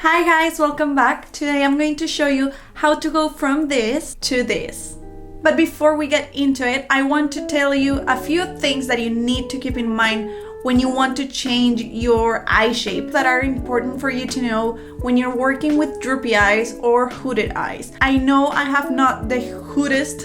Hi guys, welcome back. Today I'm going to show you how to go from this to this. But before we get into it, I want to tell you a few things that you need to keep in mind when you want to change your eye shape that are important for you to know when you're working with droopy eyes or hooded eyes. I know I have not the hoodest,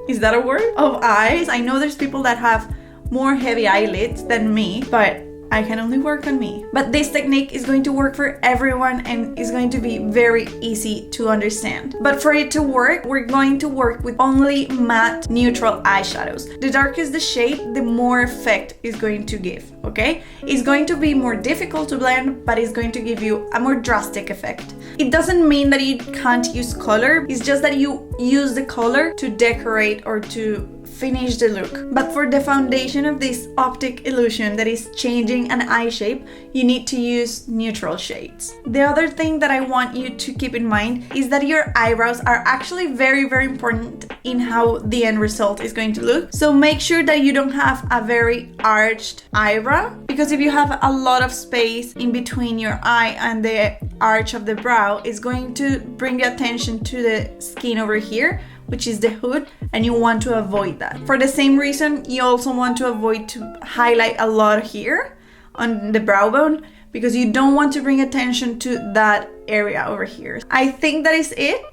is that a word? Of eyes. I know there's people that have more heavy eyelids than me, but I can only work on me. But this technique is going to work for everyone and is going to be very easy to understand. But for it to work, we're going to work with only matte neutral eyeshadows. The darker the shade, the more effect it's going to give, okay? It's going to be more difficult to blend, but it's going to give you a more drastic effect. It doesn't mean that you can't use color, it's just that you use the color to decorate or to finish the look. But for the foundation of this optic illusion that is changing an eye shape, you need to use neutral shades. The other thing that I want you to keep in mind is that your eyebrows are actually very important in how the end result is going to look. So make sure that you don't have a very arched eyebrow, because if you have a lot of space in between your eye and the arch of the brow, it's going to bring attention to the skin over here, which is the hood, and you want to avoid that. For the same reason, you also want to avoid to highlight a lot here on the brow bone, because you don't want to bring attention to that area over here. I think that is it.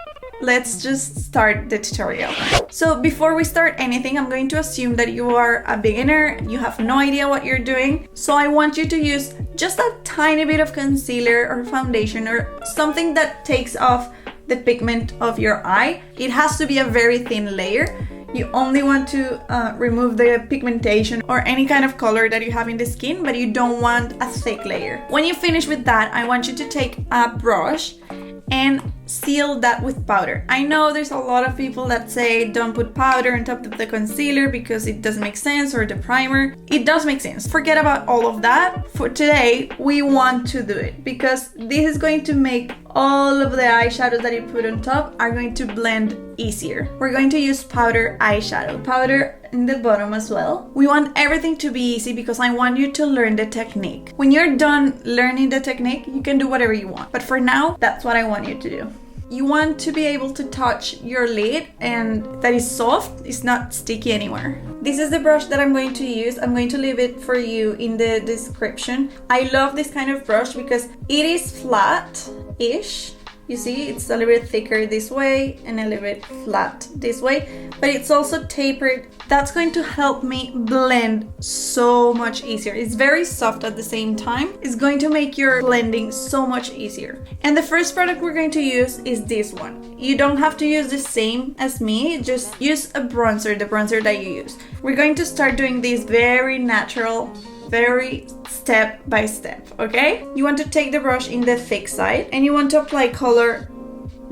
Let's just start the tutorial. So before we start anything, I'm going to assume that you are a beginner, you have no idea what you're doing. So I want you to use just a tiny bit of concealer or foundation or something that takes off the pigment of your eye. It has to be a very thin layer. You only want to remove the pigmentation or any kind of color that you have in the skin, but you don't want a thick layer. When you finish with that, I want you to take a brush and seal that with powder. I know there's a lot of people that say don't put powder on top of the concealer because it doesn't make sense, or the primer. It does make sense. Forget about all of that. For today, we want to do it because this is going to make all of the eyeshadows that you put on top are going to blend easier. We're going to use powder eyeshadow. Powder in the bottom as well. We want everything to be easy because I want you to learn the technique. When you're done learning the technique, you can do whatever you want. But for now, that's what I want you to do. You want to be able to touch your lid and that is soft, it's not sticky anywhere. This is the brush that I'm going to use. I'm going to leave it for you in the description. I love this kind of brush because it is flat-ish. You see, it's a little bit thicker this way and a little bit flat this way, but it's also tapered. That's going to help me blend so much easier. It's very soft at the same time. It's going to make your blending so much easier. And the first product we're going to use is this one. You don't have to use the same as me, just use a bronzer, the bronzer that you use. We're going to start doing this very natural, very step by step, okay? You want to take the brush in the thick side and you want to apply color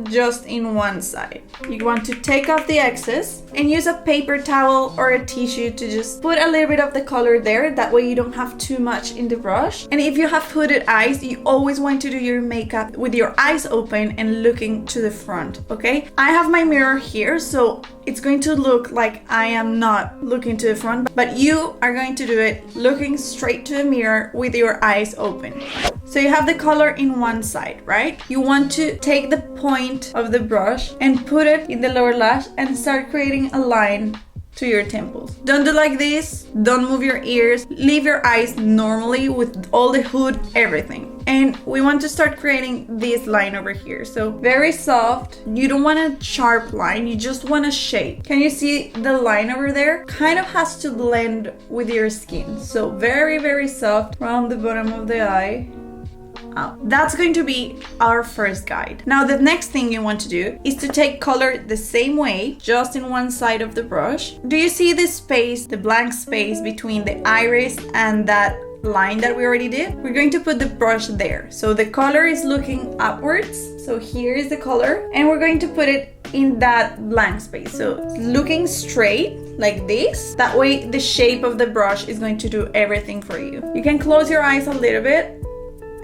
just in one side. You want to take off the excess and use a paper towel or a tissue to just put a little bit of the color there. That way you don't have too much in the brush. And if you have hooded eyes, you always want to do your makeup with your eyes open and looking to the front, okay? I have my mirror here, so it's going to look like I am not looking to the front, but you are going to do it looking straight to the mirror with your eyes open. So you have the color in one side, right? You want to take the point of the brush and put it in the lower lash and start creating a line to your temples. Don't do like this, don't move your ears, leave your eyes normally with all the hood, everything. And we want to start creating this line over here. So very soft, you don't want a sharp line, you just want a shape. Can you see the line over there? Kind of has to blend with your skin. So very soft from the bottom of the eye. That's going to be our first guide. Now the next thing you want to do is to take color the same way, just in one side of the brush. Do you see this space, the blank space between the iris and that line that we already did? We're going to put the brush there. So the color is looking upwards. So here is the color and we're going to put it in that blank space. So looking straight like this. That way the shape of the brush is going to do everything for you. You can close your eyes a little bit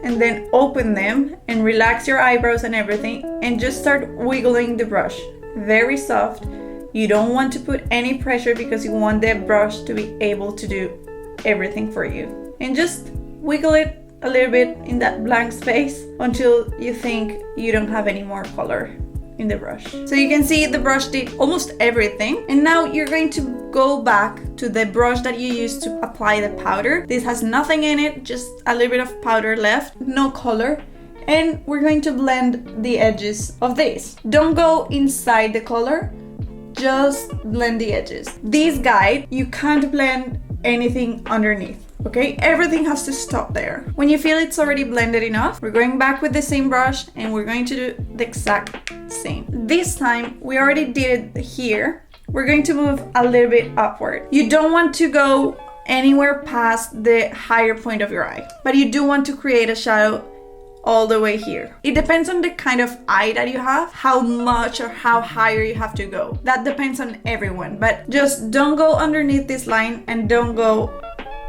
and then open them and relax your eyebrows and everything and just start wiggling the brush. Very soft. You don't want to put any pressure because you want the brush to be able to do everything for you. And just wiggle it a little bit in that blank space until you think you don't have any more color in the brush. So you can see the brush did almost everything. And now you're going to go back to the brush that you used to apply the powder. This has nothing in it, just a little bit of powder left, no color. And we're going to blend the edges of this. Don't go inside the color, just blend the edges. This guide, you can't blend anything underneath. Okay, everything has to stop there. When you feel it's already blended enough, we're going back with the same brush and we're going to do the exact same. This time, we already did it here. We're going to move a little bit upward. You don't want to go anywhere past the higher point of your eye, but you do want to create a shadow all the way here. It depends on the kind of eye that you have, how much or how higher you have to go. That depends on everyone, but just don't go underneath this line and don't go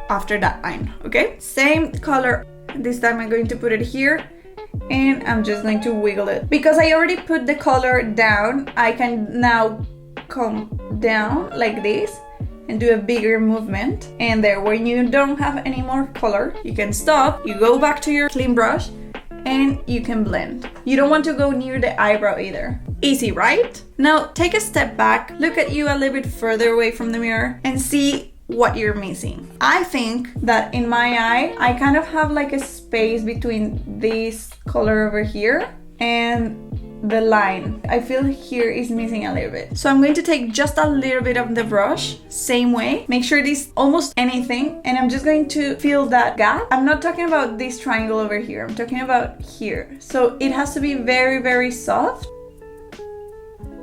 after that line, okay? Same color. This time I'm going to put it here and I'm just going to wiggle it. Because I already put the color down, I can now come down like this and do a bigger movement. And there, when you don't have any more color, you can stop, you go back to your clean brush and you can blend. You don't want to go near the eyebrow either. Easy, right? Now take a step back, look at you a little bit further away from the mirror and see what you're missing. I think that in my eye, I kind of have like a space between this color over here and the line. I feel here is missing a little bit. So I'm going to take just a little bit of the brush, same way, make sure it is almost anything, and I'm just going to fill that gap. I'm not talking about this triangle over here, I'm talking about here. So it has to be very, very soft.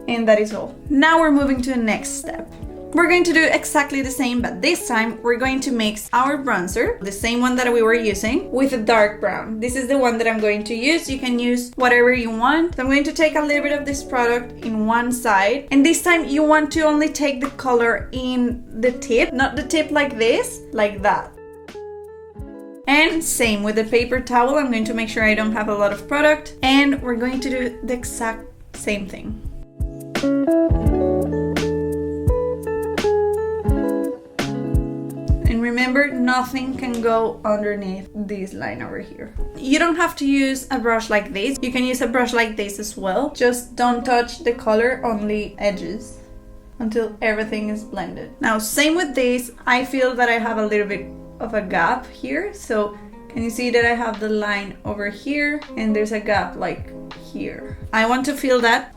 And that is all. Now we're moving to the next step. We're going to do exactly the same, but this time we're going to mix our bronzer, the same one that we were using, with a dark brown. This is the one that I'm going to use. You can use whatever you want. So I'm going to take a little bit of this product in one side. And this time you want to only take the color in the tip, not the tip like this, like that. And same with the paper towel. I'm going to make sure I don't have a lot of product. And we're going to do the exact same thing. Remember, nothing can go underneath this line over here. You don't have to use a brush like this. You can use a brush like this as well. Just don't touch the color, only edges, until everything is blended. Now, same with this. I feel that I have a little bit of a gap here. So can you see that I have the line over here and there's a gap like here? I want to fill that.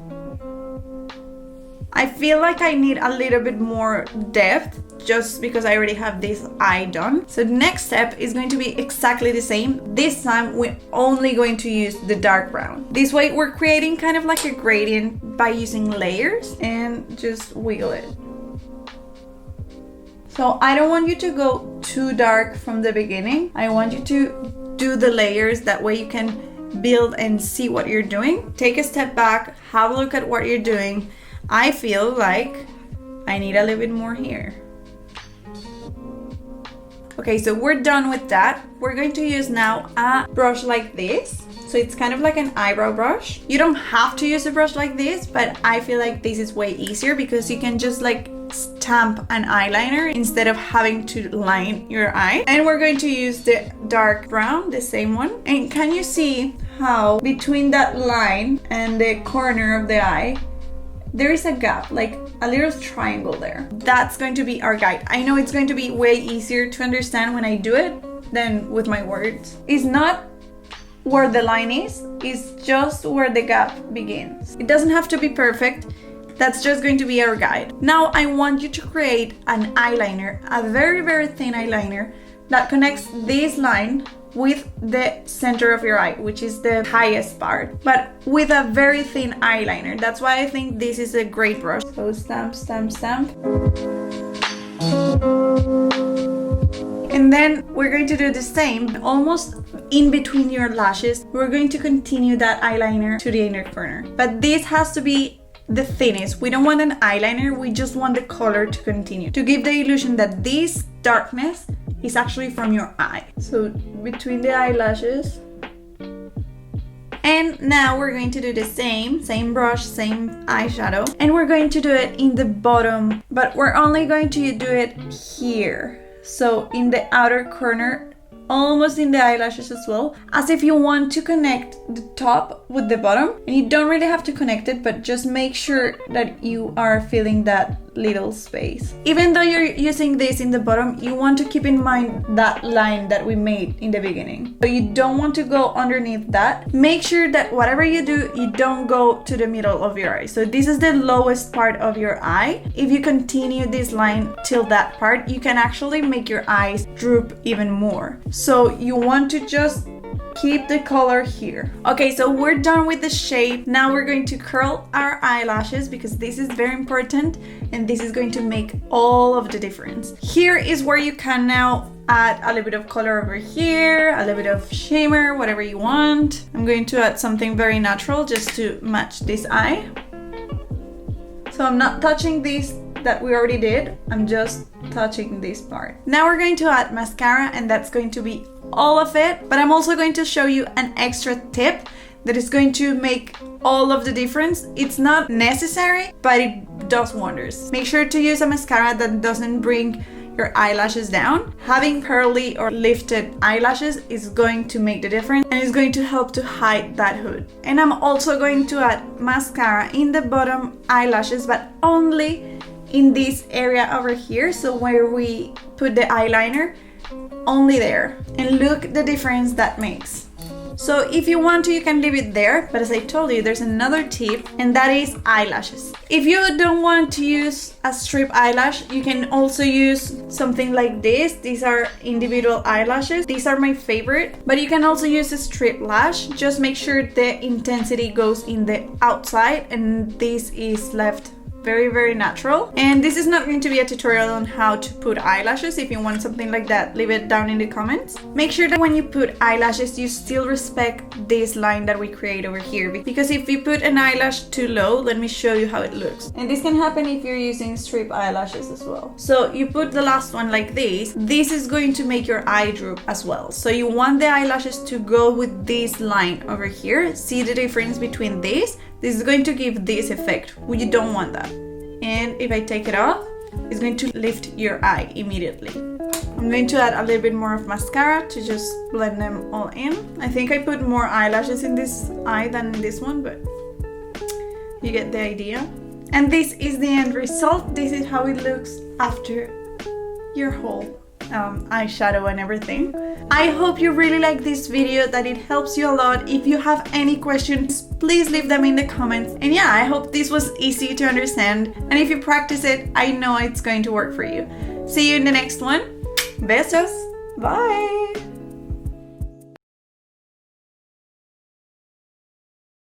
I feel like I need a little bit more depth just because I already have this eye done. So the next step is going to be exactly the same. This time we're only going to use the dark brown. This way we're creating kind of like a gradient by using layers and just wiggle it. So I don't want you to go too dark from the beginning. I want you to do the layers, that way you can build and see what you're doing. Take a step back, have a look at what you're doing. I feel like I need a little bit more here. Okay, so we're done with that. We're going to use now a brush like this. So it's kind of like an eyebrow brush. You don't have to use a brush like this, but I feel like this is way easier because you can just like stamp an eyeliner instead of having to line your eye. And we're going to use the dark brown, the same one. And can you see how between that line and the corner of the eye, there is a gap, like a little triangle there. That's going to be our guide. I know it's going to be way easier to understand when I do it than with my words. It's not where the line is, it's just where the gap begins. It doesn't have to be perfect. That's just going to be our guide. Now I want you to create an eyeliner, a very, very thin eyeliner that connects this line with the center of your eye, which is the highest part, but with a very thin eyeliner. That's why I think this is a great brush. So stamp, stamp, stamp. And then we're going to do the same, almost in between your lashes. We're going to continue that eyeliner to the inner corner. But this has to be the thinnest. We don't want an eyeliner, we just want the color to continue, to give the illusion that this darkness is actually from your eye. So between the eyelashes. And now we're going to do the same brush, same eyeshadow. And we're going to do it in the bottom, but we're only going to do it here. So in the outer corner almost in the eyelashes as well, as if you want to connect the top with the bottom. And you don't really have to connect it, but just make sure that you are feeling that little space. Even though you're using this in the bottom, you want to keep in mind that line that we made in the beginning. So you don't want to go underneath that. Make sure that whatever you do, you don't go to the middle of your eye. So this is the lowest part of your eye. If you continue this line till that part, you can actually make your eyes droop even more. So you want to just keep the color here. Okay, so we're done with the shape. Now we're going to curl our eyelashes because this is very important and this is going to make all of the difference. Here is where you can now add a little bit of color over here, a little bit of shimmer, whatever you want. I'm going to add something very natural just to match this eye. So I'm not touching this that we already did, I'm just touching this part. Now we're going to add mascara and that's going to be all of it, but I'm also going to show you an extra tip that is going to make all of the difference. It's not necessary, but it does wonders. Make sure to use a mascara that doesn't bring your eyelashes down. Having curly or lifted eyelashes is going to make the difference and is going to help to hide that hood. And I'm also going to add mascara in the bottom eyelashes, but only in this area over here, so where we put the eyeliner, only there. And look the difference that makes. So if you want to, you can leave it there, but as I told you, there's another tip, and that is eyelashes. If you don't want to use a strip eyelash, you can also use something like this. These are individual eyelashes. These are my favorite, but you can also use a strip lash. Just make sure the intensity goes in the outside, and this is left very, very natural. And this is not going to be a tutorial on how to put eyelashes. If you want something like that, leave it down in the comments. Make sure that when you put eyelashes, you still respect this line that we create over here, because if you put an eyelash too low, let me show you how it looks. And this can happen if you're using strip eyelashes as well. So you put the last one like this. This is going to make your eye droop as well. So you want the eyelashes to go with this line over here. See the difference between this? This is going to give this effect. You don't want that. And if I take it off, it's going to lift your eye immediately. I'm going to add a little bit more of mascara to just blend them all in. I think I put more eyelashes in this eye than in this one, but you get the idea. And this is the end result. This is how it looks after your whole eyeshadow and everything. I hope you really like this video, that it helps you a lot. If you have any questions, please leave them in the comments. And yeah, I hope this was easy to understand. And if you practice it, I know it's going to work for you. See you in the next one. Besos. Bye.